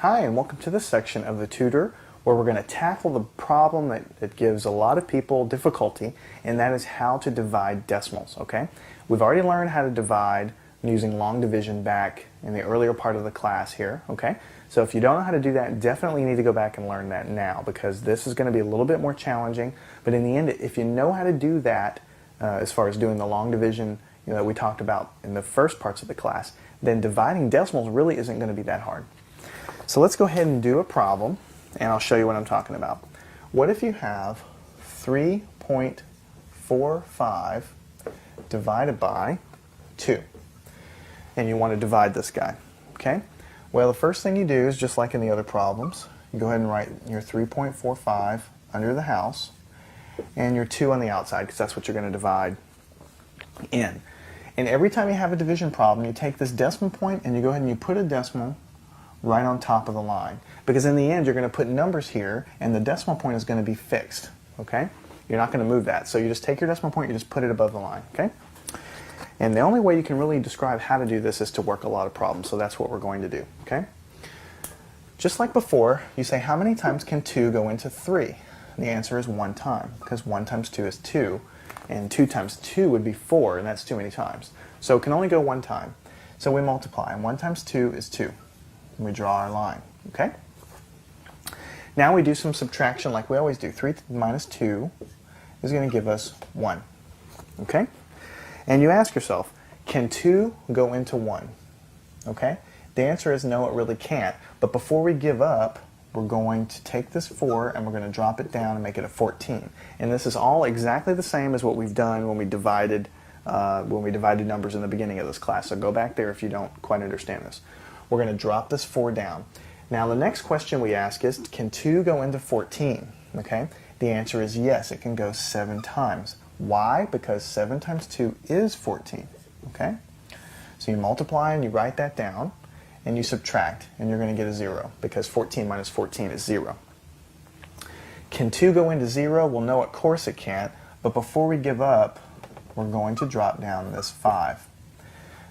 Hi, and welcome to this section of the tutor where we're going to tackle the problem that gives a lot of people difficulty, and that is how to divide decimals, okay? We've already learned how to divide using long division back in the earlier part of the class here, okay? So if you don't know how to do that, definitely need to go back and learn that now, because this is going to be a little bit more challenging. But in the end, if you know how to do that, as far as doing the long division that we talked about in the first parts of the class, then dividing decimals really isn't going to be that hard. So let's go ahead and do a problem, and I'll show you what I'm talking about. What if you have 3.45 divided by 2, and you want to divide this guy, okay? Well, the first thing you do is just like in the other problems, you go ahead and write your 3.45 under the house, and your 2 on the outside, because that's what you're going to divide in. And every time you have a division problem, you take this decimal point and you go ahead and you put a decimal right on top of the line. Because in the end, you're going to put numbers here, and the decimal point is going to be fixed, okay? You're not going to move that. So you just take your decimal point, you just put it above the line, okay? And the only way you can really describe how to do this is to work a lot of problems, so that's what we're going to do, okay? Just like before, you say, how many times can 2 go into 3? The answer is 1 time, because 1 times 2 is 2, and 2 times 2 would be 4, and that's too many times. So it can only go 1 time. So we multiply, and 1 times 2 is 2. And we draw our line, okay? Now we do some subtraction like we always do. 3 minus 2 is going to give us 1, okay? And you ask yourself, can 2 go into 1, okay? The answer is no, it really can't. But before we give up, we're going to take this 4 and we're going to drop it down and make it a 14. And this is all exactly the same as what we've done when we divided numbers in the beginning of this class. So go back there if you don't quite understand this. We're going to drop this 4 down. Now the next question we ask is, can 2 go into 14? Okay? The answer is yes, it can go 7 times. Why? Because 7 times 2 is 14. Okay? So you multiply and you write that down, and you subtract, and you're going to get a 0, because 14 minus 14 is 0. Can 2 go into 0? Well, no, of course it can't. But before we give up, we're going to drop down this 5.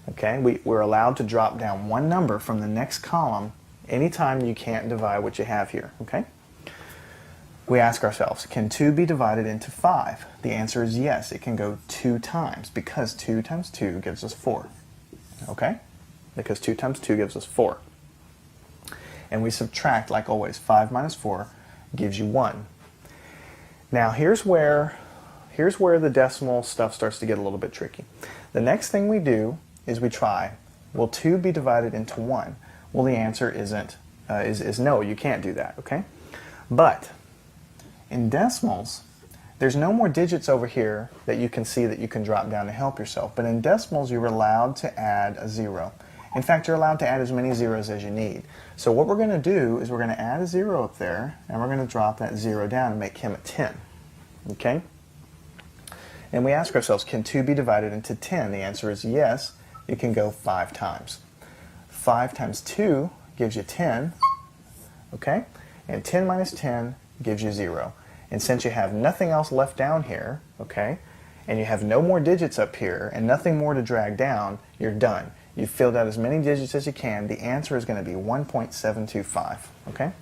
Okay, we're allowed to drop down one number from the next column anytime you can't divide what you have here, okay? We ask ourselves, can 2 be divided into 5? The answer is yes, it can go 2 times, because 2 times 2 gives us 4, okay? Because 2 times 2 gives us 4. And we subtract, like always, 5 minus 4 gives you 1. Now here's where the decimal stuff starts to get a little bit tricky. The next thing we do is we try, will 2 be divided into 1? Well, the answer is no, you can't do that, okay? But in decimals, there's no more digits over here that you can see that you can drop down to help yourself. But in decimals, you're allowed to add a 0. In fact, you're allowed to add as many zeros as you need. So what we're going to do is we're going to add a 0 up there, and we're going to drop that 0 down and make him a 10, okay? And we ask ourselves, can 2 be divided into 10? The answer is yes. It can go 5 times. 5 times 2 gives you 10, okay? And 10 minus 10 gives you 0. And since you have nothing else left down here, okay, and you have no more digits up here and nothing more to drag down, you're done. You've filled out as many digits as you can. The answer is going to be 1.725, okay?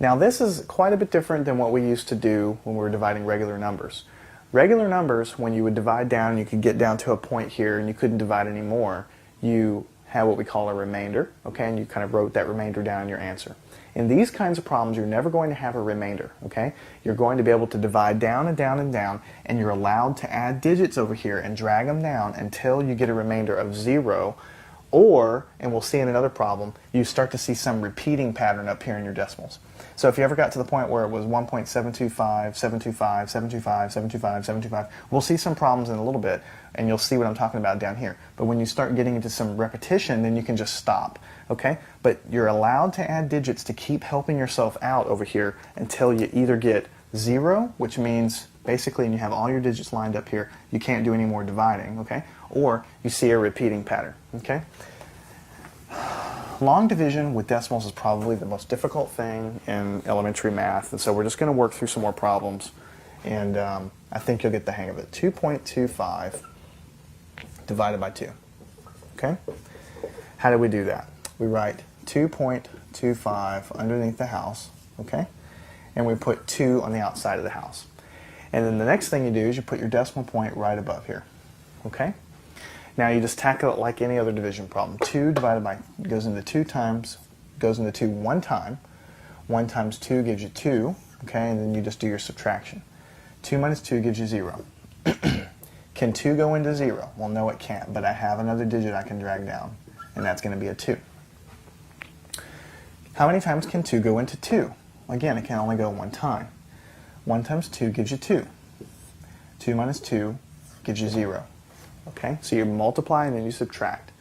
Now this is quite a bit different than what we used to do when we were dividing regular numbers. Regular numbers, when you would divide down, you could get down to a point here and you couldn't divide anymore. You had what we call a remainder, okay, and you kind of wrote that remainder down in your answer. In these kinds of problems, you're never going to have a remainder, okay? You're going to be able to divide down and down and down, and you're allowed to add digits over here and drag them down until you get a remainder of 0, or, and we'll see in another problem, you start to see some repeating pattern up here in your decimals. So if you ever got to the point where it was 1.725, 725, 725, 725, 725, we'll see some problems in a little bit, and you'll see what I'm talking about down here. But when you start getting into some repetition, then you can just stop, okay? But you're allowed to add digits to keep helping yourself out over here until you either get 0, which means basically, and you have all your digits lined up here, you can't do any more dividing, okay? Or you see a repeating pattern, okay? Long division with decimals is probably the most difficult thing in elementary math, and so we're just going to work through some more problems, and I think you'll get the hang of it. 2.25 divided by 2, okay? How do we do that? We write 2.25 underneath the house, okay? And we put 2 on the outside of the house. And then the next thing you do is you put your decimal point right above here, okay? Now you just tackle it like any other division problem. 2 divided by, goes into 2 one time. 1 times 2 gives you 2, okay? And then you just do your subtraction. 2 minus 2 gives you 0. Can 2 go into 0? Well, no, it can't, but I have another digit I can drag down, and that's going to be a 2. How many times can 2 go into 2? Again, it can only go one time. 1 times 2 gives you 2. 2 minus 2 gives you 0. Okay, so you multiply and then you subtract.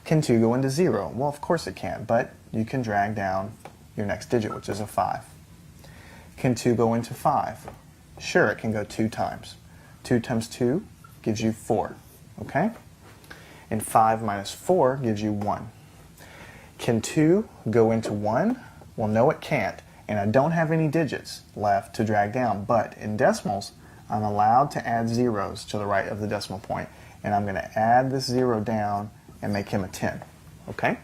Can 2 go into 0? Well, of course it can, but you can drag down your next digit, which is a 5. Can 2 go into 5? Sure, it can go 2 times. 2 times 2 gives you 4, okay? And 5 minus 4 gives you 1. Can 2 go into 1? Well, no, it can't. And I don't have any digits left to drag down, but in decimals, I'm allowed to add zeros to the right of the decimal point, and I'm going to add this 0 down and make him a 10, okay?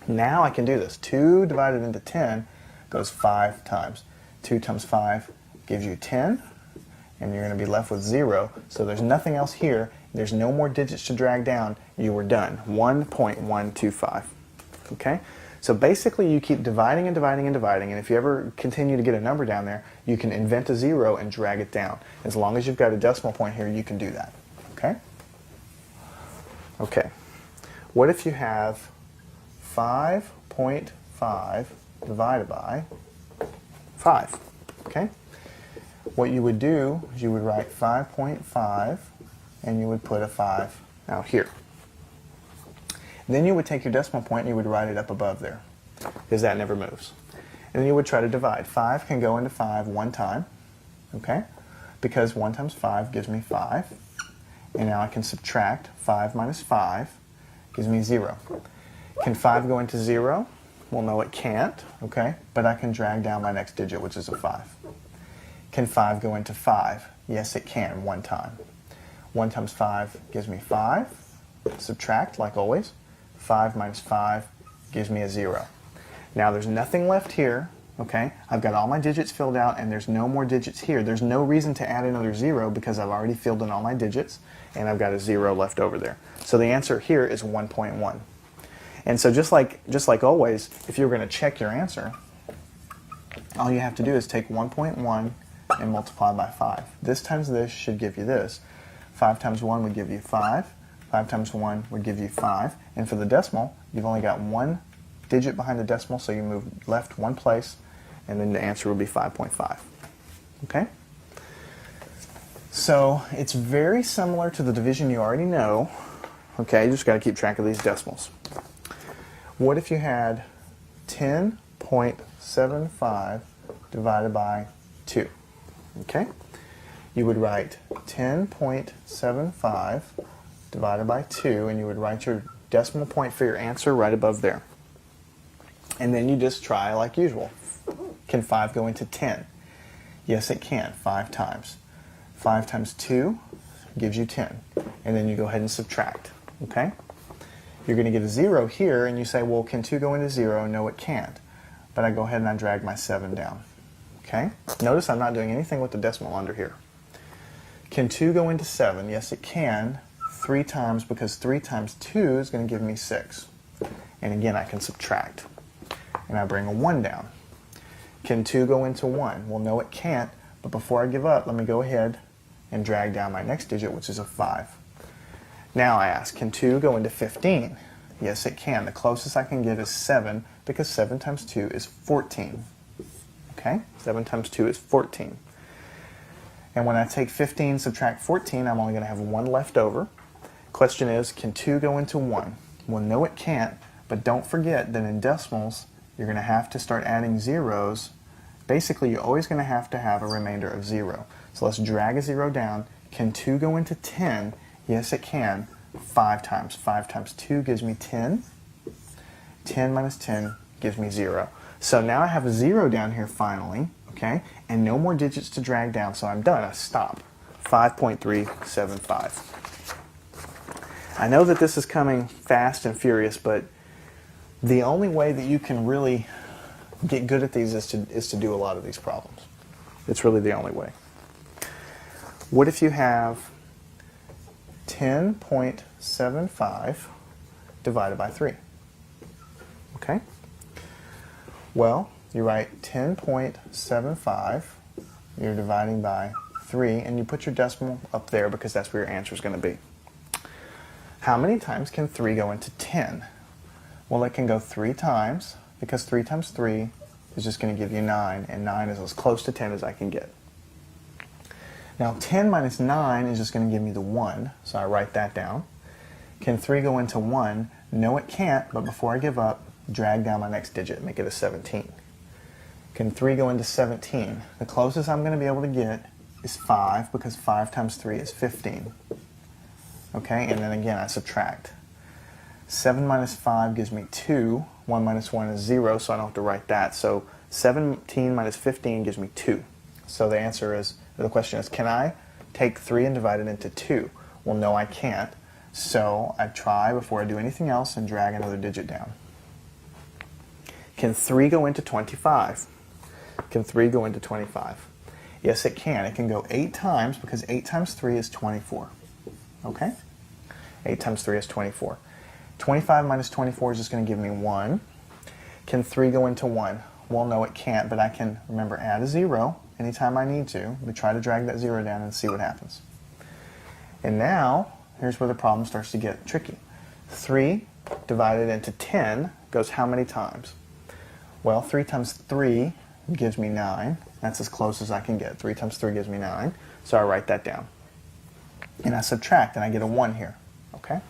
Now I can do this. 2 divided into 10 goes 5 times. 2 times 5 gives you 10, and you're going to be left with 0, so there's nothing else here. There's no more digits to drag down. You were done. 1.125, okay? So basically you keep dividing and dividing and dividing, and if you ever continue to get a number down there, you can invent a 0 and drag it down. As long as you've got a decimal point here, you can do that, okay? Okay, what if you have 5.5 divided by 5, okay? What you would do is you would write 5.5 and you would put a 5 out here. Then you would take your decimal point and you would write it up above there, because that never moves. And then you would try to divide. 5 can go into 5 one time, okay? Because 1 times 5 gives me 5. And now I can subtract. 5 minus 5 gives me 0. Can 5 go into 0? Well, no, it can't, okay? But I can drag down my next digit, which is a 5. Can 5 go into 5? Yes, it can, one time. 1 times 5 gives me 5. Subtract, like always. 5 minus 5 gives me a 0. Now there's nothing left here, okay? I've got all my digits filled out and there's no more digits here. There's no reason to add another 0 because I've already filled in all my digits and I've got a 0 left over there. So the answer here is 1.1. And so just like always, if you're going to check your answer, all you have to do is take 1.1 and multiply by 5. This times this should give you this. 5 times 1 would give you 5. 5 times 1 would give you 5. And for the decimal, you've only got one digit behind the decimal, so you move left one place, and then the answer would be 5.5. Okay? So it's very similar to the division you already know. Okay, you just got to keep track of these decimals. What if you had 10.75 divided by 2? Okay? You would write 10.75 divided by 2, and you would write your decimal point for your answer right above there. And then you just try like usual. Can 5 go into 10? Yes, it can, 5 times. 5 times 2 gives you 10. And then you go ahead and subtract, okay? You're going to get a 0 here, and you say, well, can 2 go into 0? No, it can't. But I go ahead and I drag my 7 down, okay? Notice I'm not doing anything with the decimal under here. Can 2 go into 7? Yes, it can. 3 times, because 3 times 2 is going to give me 6. And again, I can subtract. And I bring a 1 down. Can 2 go into 1? Well, no, it can't. But before I give up, let me go ahead and drag down my next digit, which is a 5. Now I ask, can 2 go into 15? Yes, it can. The closest I can get is 7, because 7 times 2 is 14. Okay? 7 times 2 is 14. And when I take 15, subtract 14, I'm only going to have 1 left over. Question is, can 2 go into 1? Well, no, it can't. But don't forget that in decimals, you're going to have to start adding zeros. Basically, you're always going to have a remainder of 0. So let's drag a 0 down. Can 2 go into 10? Yes, it can. 5 times. 5 times 2 gives me 10. 10 minus 10 gives me 0. So now I have a 0 down here finally, okay? And no more digits to drag down, so I'm done. I stop. 5.375. I know that this is coming fast and furious, but The only way that you can really get good at these is to do a lot of these problems. It's really the only way. What if you have 10.75 divided by 3? Okay? Well, you write 10.75, you're dividing by 3, and you put your decimal up there because that's where your answer is going to be. How many times can 3 go into 10? Well, it can go 3 times, because 3 times 3 is just going to give you 9, and 9 is as close to 10 as I can get. Now 10 minus 9 is just going to give me the 1, so I write that down. Can 3 go into 1? No, it can't, but before I give up, drag down my next digit, make it a 17. Can 3 go into 17? The closest I'm going to be able to get is 5, because 5 times 3 is 15. Okay, and then again I subtract. 7 minus 5 gives me 2. 1 minus 1 is 0, so I don't have to write that. So 17 minus 15 gives me 2. So the answer is, the question is, can I take 3 and divide it into 2? Well, no, I can't. So I try before I do anything else and drag another digit down. Can 3 go into 25? Can 3 go into 25? Yes, it can. It can go 8 times, because 8 times 3 is 24. Okay? 8 times 3 is 24. 25 minus 24 is just going to give me 1. Can 3 go into 1? Well, no, it can't, but I can, remember, add a 0 anytime I need to. We try to drag that 0 down and see what happens. And now, here's where the problem starts to get tricky. 3 divided into 10 goes how many times? Well, 3 times 3 gives me 9. That's as close as I can get. 3 times 3 gives me 9. So I write that down. And I subtract, and I get a 1 here. Okay?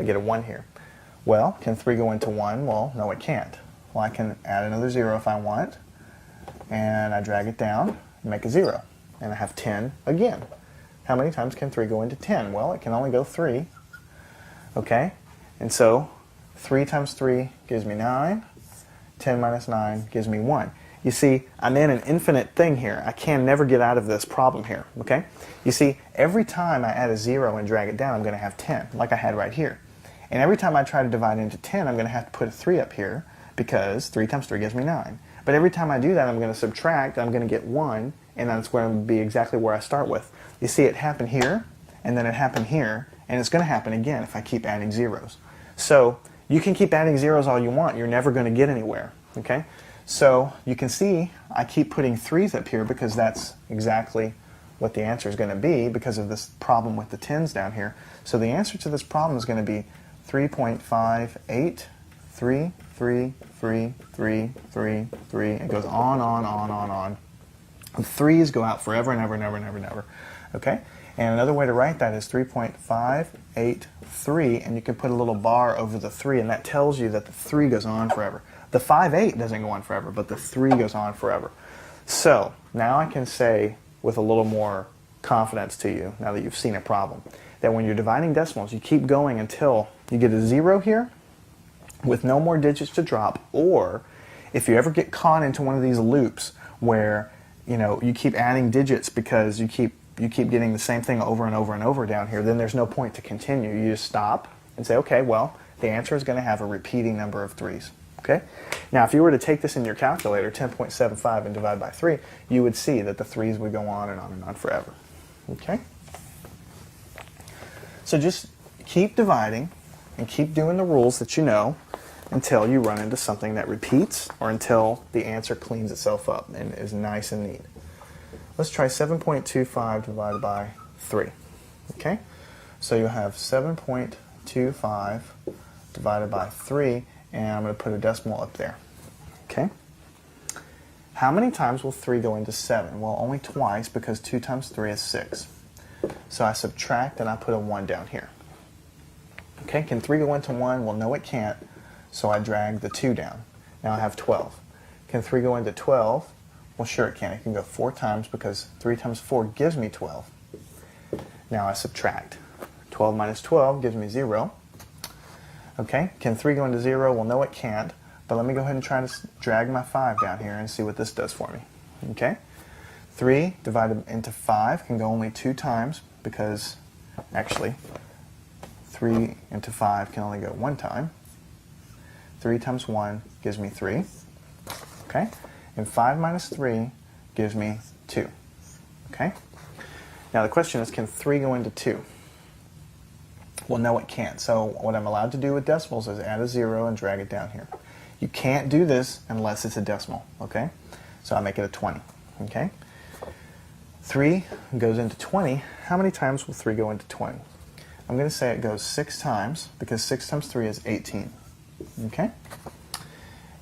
I get a 1 here. Well, can 3 go into 1? Well, no, it can't. Well, I can add another 0 if I want. And I drag it down and make a 0. And I have 10 again. How many times can 3 go into 10? Well, it can only go 3. Okay? And so 3 times 3 gives me 9. 10 minus 9 gives me 1. You see, I'm in an infinite thing here. I can never get out of this problem here. Okay? You see, every time I add a 0 and drag it down, I'm going to have 10, like I had right here. And every time I try to divide into 10, I'm going to have to put a 3 up here, because 3 times 3 gives me 9. But every time I do that, I'm going to subtract, I'm going to get 1, and that's going to be exactly where I start with. You see, it happened here, and then it happened here, and it's going to happen again if I keep adding zeros. So you can keep adding zeros all you want. You're never going to get anywhere. Okay? So you can see I keep putting 3s up here because that's exactly what the answer is going to be because of this problem with the 10s down here. So the answer to this problem is going to be 3.58333333. It goes on. The 3's go out forever and ever and ever and ever and ever. Okay? And another way to write that is 3.583, and you can put a little bar over the 3, and that tells you that the 3 goes on forever. The 5.8 doesn't go on forever, but the 3 goes on forever. So now I can say with a little more confidence to you, now that you've seen a problem, that when you're dividing decimals, you keep going until you get a 0 here with no more digits to drop, or if you ever get caught into one of these loops where you keep adding digits because you keep getting the same thing over and over and over down here, then there's no point to continue. You just stop and say, okay, well, the answer is going to have a repeating number of 3's. Okay? Now, if you were to take this in your calculator, 10.75, and divide by 3, you would see that the 3's would go on and on and on forever. Okay? So just keep dividing and keep doing the rules that you know until you run into something that repeats or until the answer cleans itself up and is nice and neat. Let's try 7.25 divided by 3. Okay? So you have 7.25 divided by 3, and I'm going to put a decimal up there. Okay? How many times will 3 go into 7? Well, only twice, because 2 times 3 is 6. So I subtract and I put a 1 down here. Okay, can 3 go into 1? Well, no, it can't. So I drag the 2 down. Now I have 12. Can 3 go into 12? Well, sure it can. It can go 4 times, because 3 times 4 gives me 12. Now I subtract. 12 minus 12 gives me 0. Okay, can 3 go into 0? Well, no, it can't. But let me go ahead and try to drag my 5 down here and see what this does for me. Okay, 3 divided into 5 can go only 2 times, because actually 3 into 5 can only go 1 time. 3 times 1 gives me 3. Okay? And 5 minus 3 gives me 2. Okay? Now the question is, can 3 go into 2? Well, no, it can't. So what I'm allowed to do with decimals is add a 0 and drag it down here. You can't do this unless it's a decimal, okay? So I make it a 20, okay? 3 goes into 20. How many times will 3 go into 20? I'm going to say it goes 6 times, because 6 times 3 is 18, okay?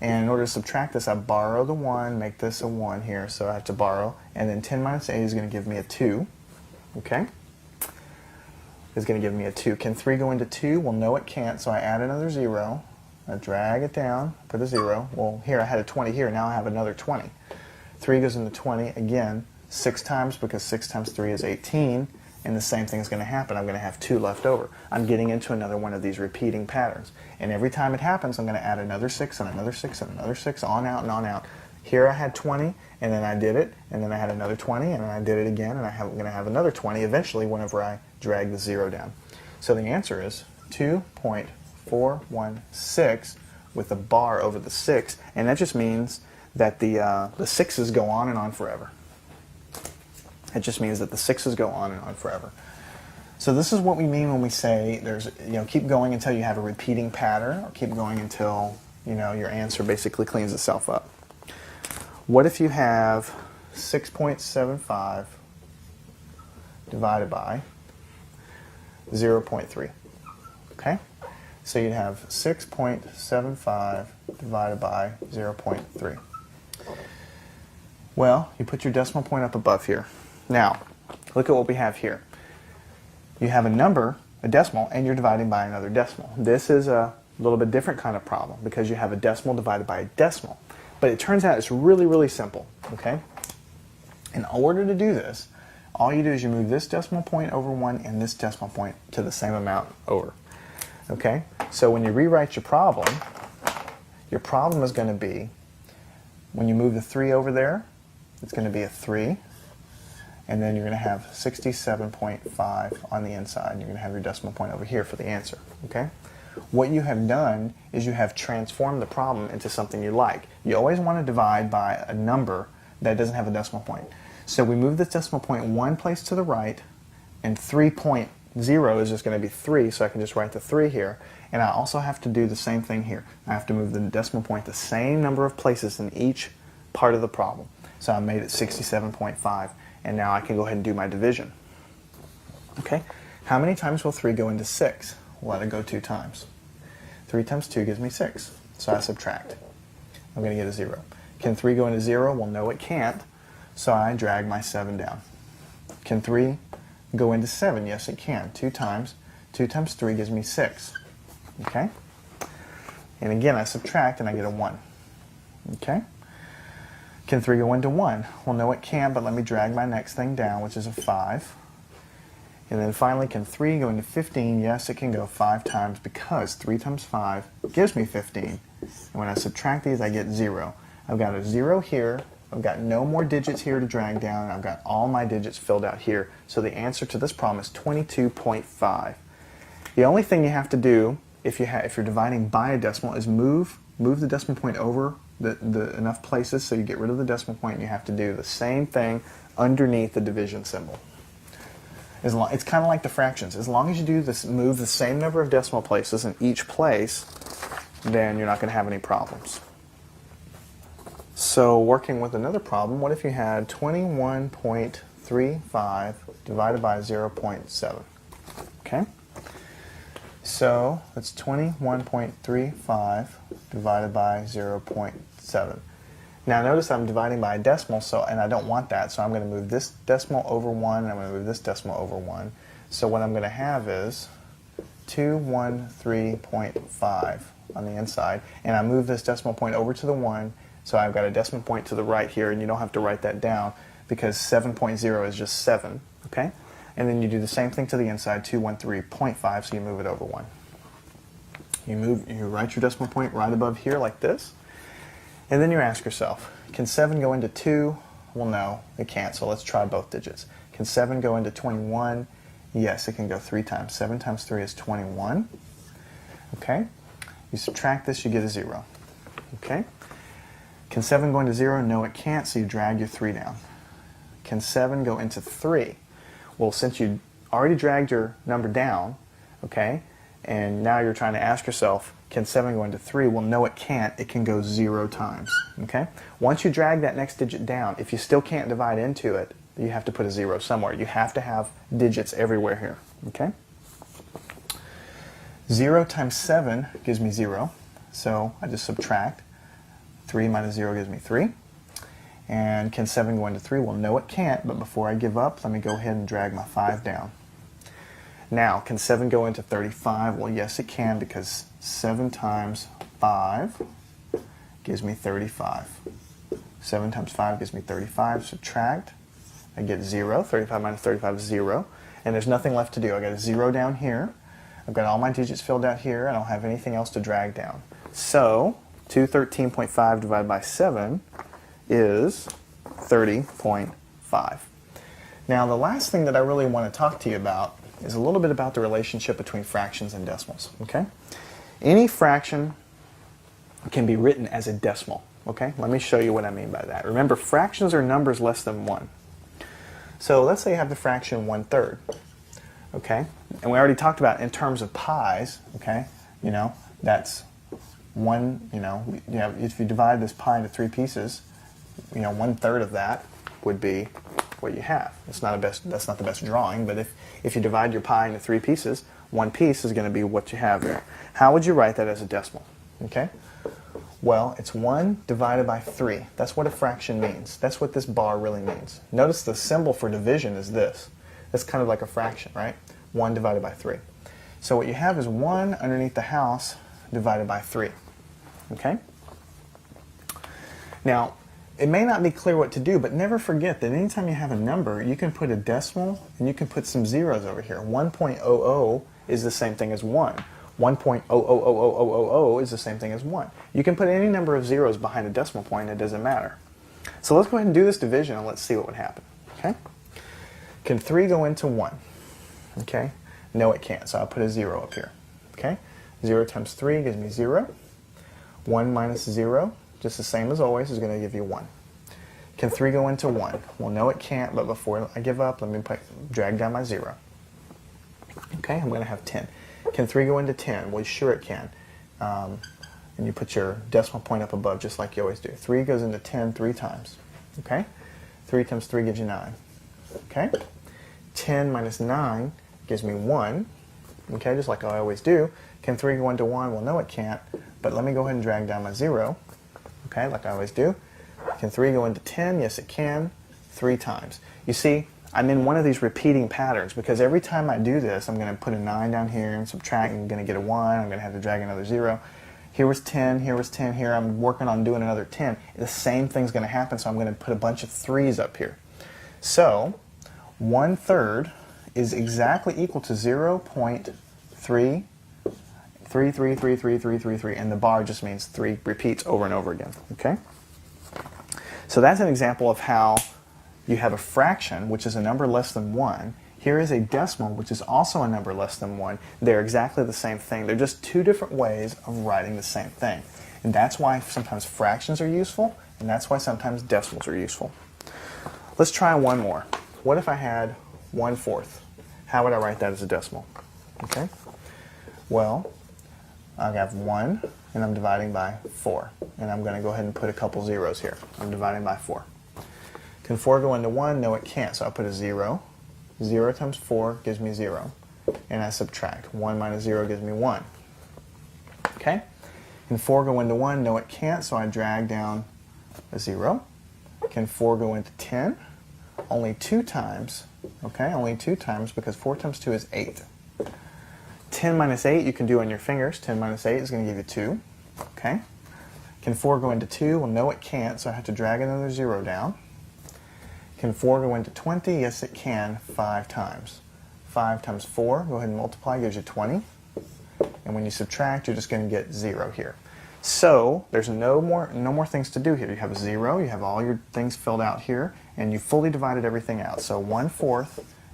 And in order to subtract this, I borrow the 1, make this a 1 here, so I have to borrow. And then 10 minus 8 is going to give me a 2, okay? Is going to give me a 2. Can 3 go into 2? Well, no, it can't, so I add another 0. I drag it down, put a 0. Well, here I had a 20 here, now I have another 20. 3 goes into 20, again, 6 times, because 6 times 3 is 18, and the same thing is going to happen. I'm going to have 2 left over. I'm getting into another one of these repeating patterns. And every time it happens, I'm going to add another 6 and another 6 and another 6, on out and on out. Here I had 20, and then I did it, and then I had another 20, and then I did it again, and I'm going to have another 20 eventually whenever I drag the 0 down. So the answer is 2.416 with a bar over the 6, and that just means that the 6's go on and on forever. It just means that the 6's go on and on forever. So this is what we mean when we say there's, keep going until you have a repeating pattern, or keep going until, your answer basically cleans itself up. What if you have 6.75 divided by 0.3? Okay? So you'd have 6.75 divided by 0.3. Well, you put your decimal point up above here. Now, look at what we have here. You have a number, a decimal, and you're dividing by another decimal. This is a little bit different kind of problem because you have a decimal divided by a decimal. But it turns out it's really, really simple, okay? In order to do this, all you do is you move this decimal point over 1 and this decimal point to the same amount over, okay? So when you rewrite your problem is going to be, when you move the 3 over there, it's going to be a 3, and then you're going to have 67.5 on the inside, and you're going to have your decimal point over here for the answer, okay? What you have done is you have transformed the problem into something you like. You always want to divide by a number that doesn't have a decimal point. So we move this decimal point 1 place to the right, and 3.0 is just going to be 3, so I can just write the 3 here. And I also have to do the same thing here. I have to move the decimal point the same number of places in each part of the problem. So I made it 67.5, and now I can go ahead and do my division. Okay, how many times will 3 go into 6? Let it go 2 times. 3 times 2 gives me 6, so I subtract. I'm going to get a 0. Can 3 go into 0? Well, no, it can't, so I drag my 7 down. Can 3 go into 7? Yes, it can. 2 times. 2 times 3 gives me 6. Okay? And again, I subtract and I get a 1. Okay? Can 3 go into 1? Well, no, it can, but let me drag my next thing down, which is a 5. And then finally, can 3 go into 15? Yes, it can go 5 times because 3 times 5 gives me 15. And when I subtract these, I get 0. I've got a 0 here. I've got no more digits here to drag down. And I've got all my digits filled out here. So the answer to this problem is 22.5. The only thing you have to do if you're dividing by a decimal is move the decimal point over enough places so you get rid of the decimal point, and you have to do the same thing underneath the division symbol. It's kind of like the fractions. As long as you do this, move the same number of decimal places in each place, then you're not going to have any problems. So working with another problem, what if you had 21.35 divided by 0.7? Okay? So that's 21.35 divided by 0.7. Now notice I'm dividing by a decimal, and I don't want that, so I'm going to move this decimal over 1, and I'm going to move this decimal over 1. So what I'm going to have is 213.5 on the inside, and I move this decimal point over to the 1, so I've got a decimal point to the right here, and you don't have to write that down because 7.0 is just 7, okay? And then you do the same thing to the inside, 213.5, so you move it over 1. You write your decimal point right above here like this. And then you ask yourself, can 7 go into 2? Well, no, it can't, so let's try both digits. Can 7 go into 21? Yes, it can go 3 times. 7 times 3 is 21. Okay? You subtract this, you get a 0. Okay? Can 7 go into 0? No, it can't, so you drag your 3 down. Can 7 go into 3? Well, since you already dragged your number down, okay, and now you're trying to ask yourself, can 7 go into 3? Well, no, it can't. It can go 0 times. Okay? Once you drag that next digit down, if you still can't divide into it, you have to put a 0 somewhere. You have to have digits everywhere here. Okay? 0 times 7 gives me 0, so I just subtract. 3 minus 0 gives me 3. And can 7 go into 3? Well, no, it can't, but before I give up, let me go ahead and drag my 5 down. Now, can 7 go into 35? Well, yes, it can, because 7 times 5 gives me 35. 7 times 5 gives me 35. Subtract. I get 0. 35 minus 35 is 0. And there's nothing left to do. I got a 0 down here. I've got all my digits filled out here. I don't have anything else to drag down. So, 213.5 divided by 7 is 30.5. Now, the last thing that I really want to talk to you about is a little bit about the relationship between fractions and decimals. Okay? Any fraction can be written as a decimal. Okay? Let me show you what I mean by that. Remember, fractions are numbers less than 1. So let's say you have the fraction 1/3. Okay? And we already talked about in terms of pies. Okay? You know, that's one, if you divide this pie into 3 pieces, 1/3 of that would be what you have. That's not the best drawing, but if you divide your pie into 3 pieces, 1 piece is going to be what you have there. How would you write that as a decimal? Okay? Well, it's 1 divided by 3. That's what a fraction means. That's what this bar really means. Notice the symbol for division is this. That's kind of like a fraction, right? 1 divided by 3. So what you have is 1 underneath the house divided by 3. Okay? Now, it may not be clear what to do, but never forget that anytime you have a number, you can put a decimal and you can put some zeros over here. 1.00 is the same thing as 1. 1.000000 is the same thing as 1. You can put any number of zeros behind a decimal point, it doesn't matter. So let's go ahead and do this division and let's see what would happen. Okay? Can 3 go into 1? Okay? No, it can't, so I'll put a 0 up here. Okay? 0 times 3 gives me 0. 1 minus 0, just the same as always, is going to give you 1. Can 3 go into 1? Well, no, it can't, but before I give up, let me drag down my 0. Okay, I'm going to have 10. Can 3 go into 10? Well, sure it can. And you put your decimal point up above just like you always do. 3 goes into 10 3 times. Okay? 3 times 3 gives you 9. Okay? 10 minus 9 gives me 1. Okay, just like I always do. Can 3 go into 1? Well, no, it can't. But let me go ahead and drag down my 0. Okay, like I always do. Can 3 go into 10? Yes, it can. 3 times. You see, I'm in one of these repeating patterns because every time I do this, I'm going to put a 9 down here and subtract, and I'm going to get a 1. I'm going to have to drag another 0. Here was 10, here was 10, here I'm working on doing another 10. The same thing's going to happen, so I'm going to put a bunch of 3's up here. So, 1/3 is exactly equal to 0.3333333, and the bar just means 3 repeats over and over again. Okay? So that's an example of how you have a fraction, which is a number less than 1. Here is a decimal, which is also a number less than 1. They're exactly the same thing. They're just 2 different ways of writing the same thing. And that's why sometimes fractions are useful, and that's why sometimes decimals are useful. Let's try one more. What if I had 1/4? How would I write that as a decimal? Okay? Well, I have 1, and I'm dividing by 4. And I'm going to go ahead and put a couple zeros here. I'm dividing by 4. Can 4 go into 1? No, it can't, so I'll put a 0. 0 times 4 gives me 0. And I subtract. 1 minus 0 gives me 1. Okay? Can 4 go into 1? No, it can't, so I drag down a 0. Can 4 go into 10? Only 2 times. Okay, only 2 times because 4 times 2 is 8. 10 minus 8 you can do on your fingers. 10 minus 8 is going to give you 2. Okay? Can 4 go into 2? Well, no, it can't, so I have to drag another 0 down. Can 4 go into 20? Yes, it can, 5 times. 5 times 4, go ahead and multiply, gives you 20. And when you subtract, you're just going to get 0 here. So, there's no more things to do here. You have a 0, you have all your things filled out here, and you fully divided everything out. So 1/4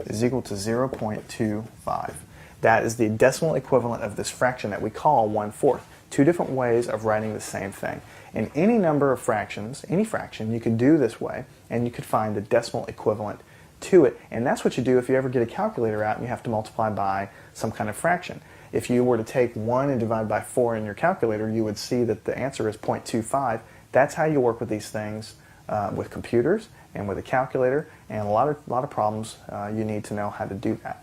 is equal to 0.25. That is the decimal equivalent of this fraction that we call 1/4. two different ways of writing the same thing. And any number of fractions, any fraction, you could do this way, and you could find the decimal equivalent to it. And that's what you do if you ever get a calculator out and you have to multiply by some kind of fraction. If you were to take 1 and divide by 4 in your calculator, you would see that the answer is 0.25. That's how you work with these things with computers and with a calculator, and a lot of problems you need to know how to do that.